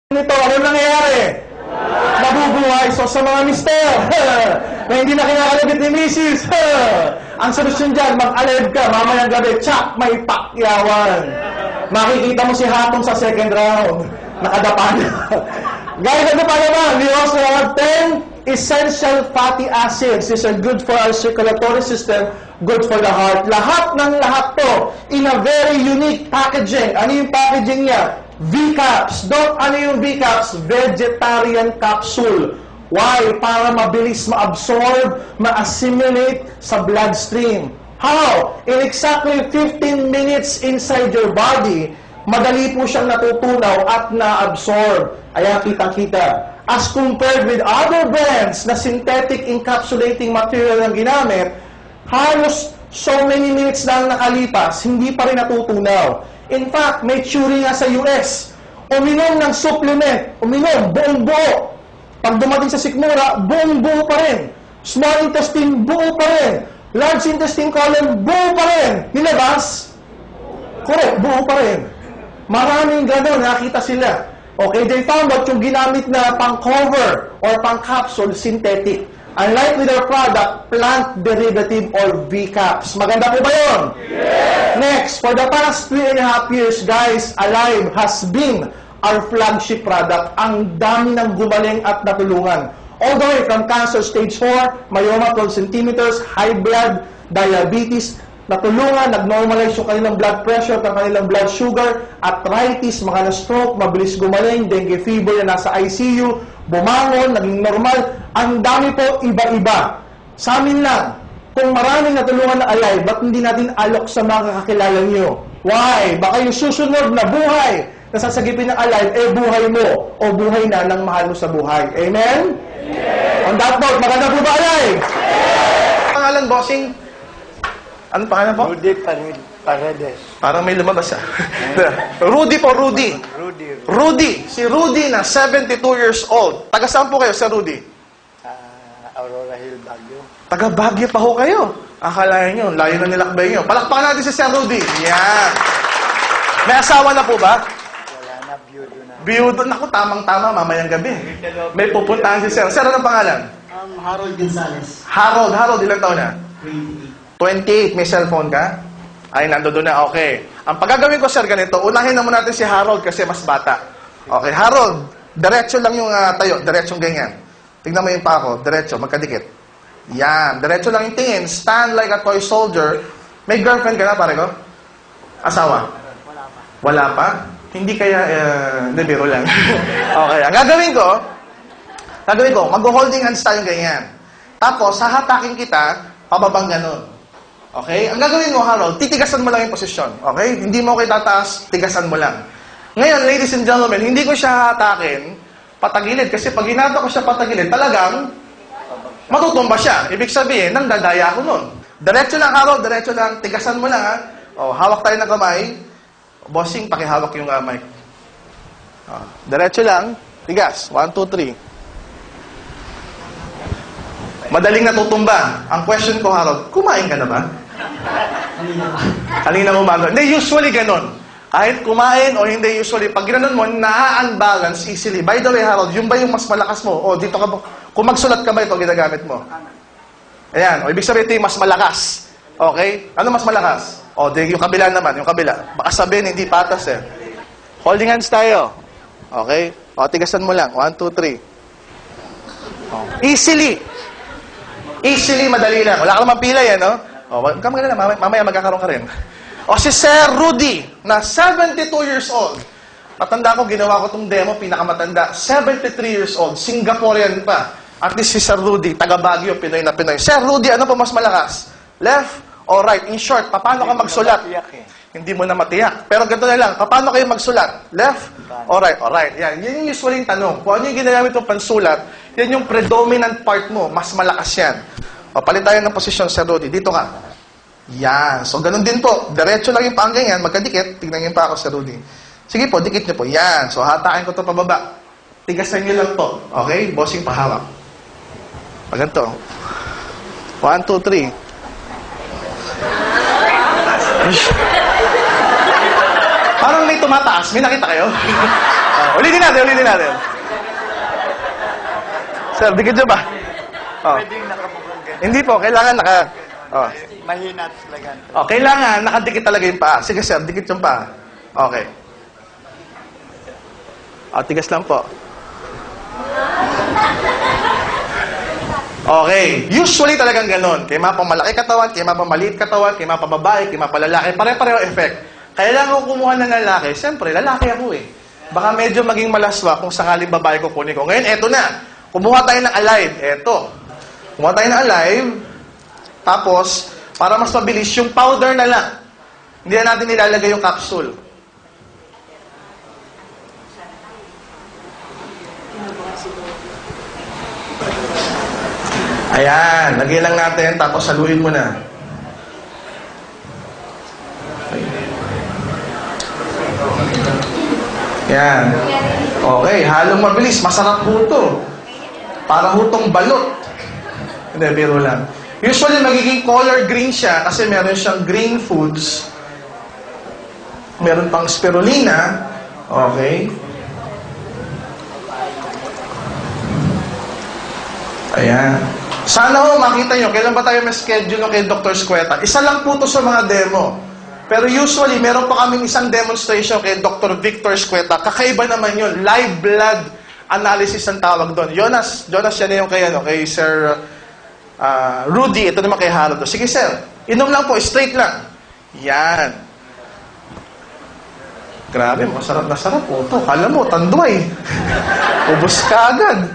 nito, ano nangyayari? Nabubuhay. So sa mga mister na hindi na kinakalabit ni Mrs. Ang solusyon dyan, mag-alive ka, mamayang gabi, tsak, may pakyawan. Makikita mo si Hatong sa second round. Nakadapa na. Guys, ano pa naman? We also have 10 essential fatty acids. These are good for our circulatory system, good for the heart. Lahat ng lahat to in a very unique packaging. Ano yung packaging niya? V-Caps. Ano yung V-Caps? Vegetarian capsule. Why? Para mabilis ma-absorb, ma-assimilate sa bloodstream. How? In exactly 15 minutes inside your body, madali po siyang natutunaw at na-absorb. Ayan, kitang-kita. As compared with other brands na synthetic encapsulating material ang ginamit, halos so many minutes na nakalipas, hindi pa rin natutunaw. In fact, may theory nga sa US, uminom ng supplement, uminom, buong-buo. Pag dumating sa sikmura, buong-buo pa rin. Small intestine, buo pa rin. Large intestine colon, buo pa rin. Nilabas? Correct, buo pa rin. Maraming gano'n, nakita sila. Okay, they found out yung ginamit na pang-cover or pang-capsule, synthetic. Unlike with our product, plant derivative or V-Caps. Maganda po ba yun? Yes! Next, for the past 3.5 years, guys, Alive has been our flagship product. Ang dami ng gumaling at natulungan. All the way from cancer stage 4, myoma 12 centimeters, high blood, diabetes, natulungan, nag-normalize yung kanilang blood pressure, ang kanilang blood sugar, arthritis, mga na-stroke, mabilis gumaling, dengue fever na nasa ICU, bumangon, naging normal. Ang dami po, iba-iba. Sa amin lang, kung maraming natulungan na Alive, ba't hindi natin alok sa mga kakilala nyo? Why? Baka yung susunod na buhay na sasagipin ng Alive, buhay mo o buhay na ng mahal mo sa buhay. Amen? Amen. On that note, maganda po ba Alive? Amen. Pangalan, bossing? Ano pangalan po? Rudy Paredes. Parang may lumabas Rudy po, Rudy. Rudy. Si Rudy na 72 years old. Taga saan po kayo sa Rudy? Aurora Hill, Baguio. Taga Baguio pa ho kayo. Akalain nyo, layo na nilakbay nyo. Palakpakan natin si Sir Rudy. Yan. May asawa na po ba? Wala na, biyudo na. Biyudo. Naku, tamang-tama, mamayang gabi. May pupuntahan si Sir. Sir, anong pangalan? Harold Gonzales. Harold, ilang taon na? 28. 28. May cellphone ka? Ay, nandoon na. Okay. Ang pagagawin ko, sir, ganito. Unahin na muna natin si Harold kasi mas bata. Okay, Harold, diretso lang yung tayo. Diretsong ganyan. Tingnan mo yung pa ako. Diretso, magkadikit. Yan. Diretso lang yung tingin. Stand like a toy soldier. May girlfriend ka na, pare ko? Asawa? Wala pa. Wala pa? Hindi kaya, biro lang. Okay. Ang gagawin ko, mag-holding hands tayo ganyan. Tapos, hahatakin kita, pababang ganun. Okay? Ang gagawin mo, Harold, titigasan mo lang yung posisyon. Okay? Hindi mo kayo tataas, tigasan mo lang. Ngayon, ladies and gentlemen, hindi ko siya hatakin patagilid. Kasi pag hinata ko siya patagilid, talagang matutumba siya. Ibig sabihin, nang dadaya ako nun. Diretso lang, Harold, diretso lang. Tigasan mo lang, ha? O, hawak tayo ng kamay. Bossing, pakihawak yung kamay. O, diretso lang. Tigas. 1, 2, 3. Madaling natutumba. Ang question ko, Harold, kumain ka na ba? Kanina umaga. Hindi, usually ganon. Kahit kumain o hindi, usually, pag ginanon mo, na-unbalance easily. By the way, Harold, yung ba yung mas malakas mo? O, dito ka ba? Kung magsulat ka ba ito, ginagamit mo? Ayan. O, ibig sabihin ito yung mas malakas. Okay? Ano mas malakas? O, yung kabila naman, yung kabila. Baka sabihin, hindi patas eh. Holding hands tayo. Okay? O, tigasan mo lang. 1, 2, 3. O. Easily, madali lang. Wala ka naman pila yan, no? O, kamagana na, mamaya magkakaroon ka rin. O, si Sir Rudy, na 72 years old. Matanda ko, ginawa ko itong demo, pinakamatanda. 73 years old, Singaporean pa. At least si Sir Rudy, taga Baguio, Pinoy na Pinoy. Sir Rudy, ano pa mas malakas? Left or right? In short, paano ka magsulat? Hindi mo na matiyak. Pero ganito na lang, paano kayo magsulat? Left or right? Or right. Yan yung usually yung tanong. Kung ano yung ginagamit yung pansulat, yan yung predominant part mo. Mas malakas yan. O, palit tayo ng posisyon, Sir Rudy. Dito ka. Yan. So, ganun din po. Diretso lang yung paanggang yan. Magkadikit. Tignan niyo pa ako, Sir Rudy. Sige po, dikit niyo po. Yan. So, hatakin ko ito pababa. Tigasan niyo lang po. Okay? Bossing pahawak. Paganto. 1, 2, 3. Parang may tumataas. May nakita kayo? Ulitin natin, ulitin natin. Sir, dikit nyo ba? Oh. Pwedeng nakabukong ganyan. Hindi po, kailangan naka... Oh. Mahina at talaga. Oh, kailangan nakadikit talaga yung paa. Sige sir, dikit yung paa. Okay. Oh, tigas lang po. Okay. Usually talagang ganun. Kaya mapamalaki katawan, kaya mapamaliit katawan, kaya mapababae, kaya mapalalaki. Pare-pareho effect. Kailangan ko kumuha ng lalaki. Siyempre, lalaki ako eh. Baka medyo maging malaswa kung sakaling babae ko kunin ko. Ngayon, eto na. Kumuha tayo ng alive. Eto. Kumuha tayo ng alive. Tapos, para mas mabilis, yung powder na lang. Hindi na natin nilalagay yung capsule. Ayan, lagay lang natin, tapos haluin mo na. Ayan. Okay, halong mabilis. Masarap po ito. Para hutong balot. Hindi, biro lang. Usually, magiging color green siya kasi meron siyang green foods. Meron pang spirulina. Okay. Ayan. Sana ho, makita nyo, kailan ba tayo may schedule kay Dr. Squeta? Isa lang po ito sa mga demo. Pero usually, meron pa kaming isang demonstration kay Dr. Victor Squeta. Kakaiba naman yun. Live blood analysis ang tawag doon. Jonas yan yung kay Sir Rudy. Ito naman kay Harold. Sige, sir. Inom lang po. Straight lang. Yan. Grabe, masarap na sarap po ito. Kala mo, tanduay. Ubus ka agad.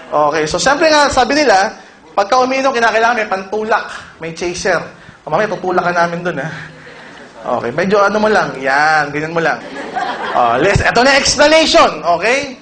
Okay, so siyempre nga, sabi nila, pagka uminom, kinakailangan may pantulak. May chaser. Mamaya, tutulak ka namin doon, ha? Okay, medyo ano mo lang. Yan, ganyan mo lang. Ito na explanation, okay?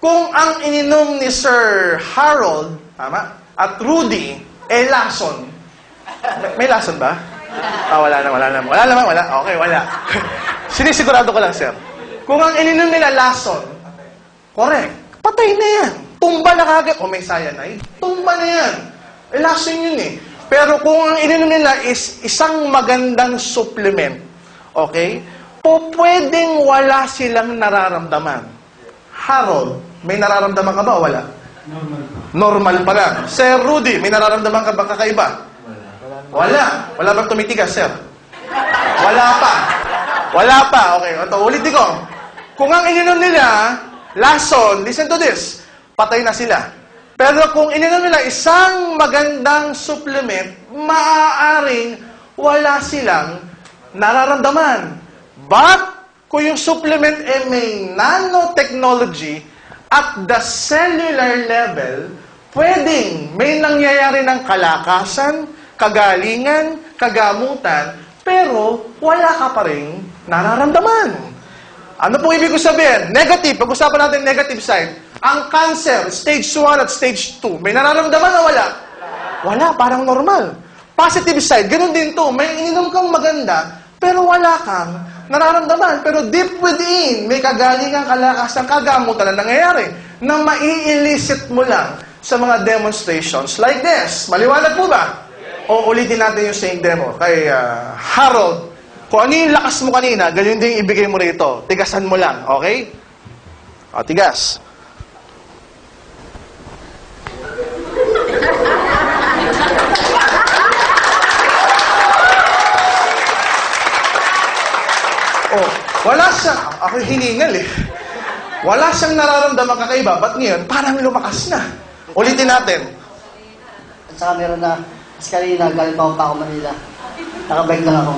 Kung ang ininom ni Sir Harold, tama, at Rudy, lason. May lason ba? Wala naman. Okay, wala. Sinisigurado ko lang, sir. Kung ang ininom nila lason, correct, patay na yan. Tumba na kagad. May cyanide. Tumba na yan. Lason yun eh. Pero kung ang ininom nila is isang magandang supplement, okay, pwedeng wala silang nararamdaman. Harold, may nararamdaman ka ba o wala? Normal pa lang. Sir Rudy, may nararamdaman ka ba kakaiba? Wala. Wala bang tumitigas, sir? Wala pa. Okay, ito, ulitin ko. Kung ang ininom nila, lason, listen to this, patay na sila. Pero kung ininom nila isang magandang supplement, maaaring wala silang nararamdaman. But, kung yung supplement may nanotechnology at the cellular level, pwedeng may nangyayari ng kalakasan, kagalingan, kagamutan, pero wala ka pa rin nararamdaman. Ano po ibig ko sabihin? Negative. Pag-usapan natin negative side. Ang cancer, stage 1 at stage 2, may nararamdaman o wala? Wala, parang normal. Positive side, ganun din to. May ininom kang maganda, pero wala kang nararamdaman. Pero deep within, may kagalingan, kalakasan, kagamutan na nangyayari na mai-elicit mo lang sa mga demonstrations like this. Maliwanag po ba? O ulitin natin yung same demo kay Harold. Kung ano yung lakas mo kanina, ganyan din ibigay mo rito. Tigasan mo lang, okay? O, tigas. Oh, wala siyang, ako hiningal eh. Wala siyang nararamdaman kakaiba, ba't ngayon parang lumakas na? Ulitin natin. At saka meron na, kasi kanina, galing pa ako Manila. Nakabike lang ako.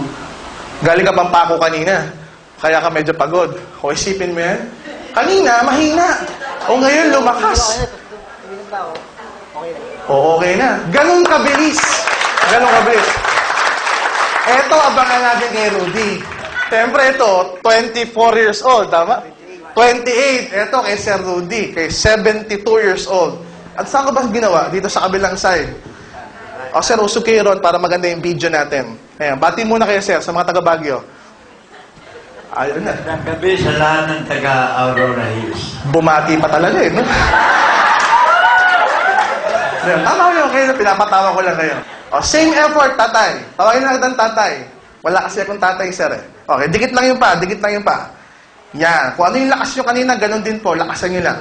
Galing ka pang pako kanina, kaya ka medyo pagod. O isipin mo yan, kanina, mahina. O ngayon, lumakas. O okay na. Ganun kabilis. Eto, abangan natin kay Rudy. Siyempre ito, 24 years old, tama? 28. Eto kay Sir Rudy, kay 72 years old. At saan ko ba ginawa? Dito sa kabilang side. O sir, usog kayo ron para maganda yung video natin. Ayan, bati muna kayo sir sa mga taga Baguio. Ayun na. Magandang gabi sa lahat ng taga Aurora Hills. Bumati pa talaga eh, no? Ayan, tama ko yung kayo, pinapatawa ko lang kayo. O, same effort, tatay. Tawagin na ng tatay. Wala kasi akong tatay, sir eh. Okay, dikit lang yung pa. Yan. Kung ano yung lakas nyo kanina, ganun din po. Lakasan nyo lang.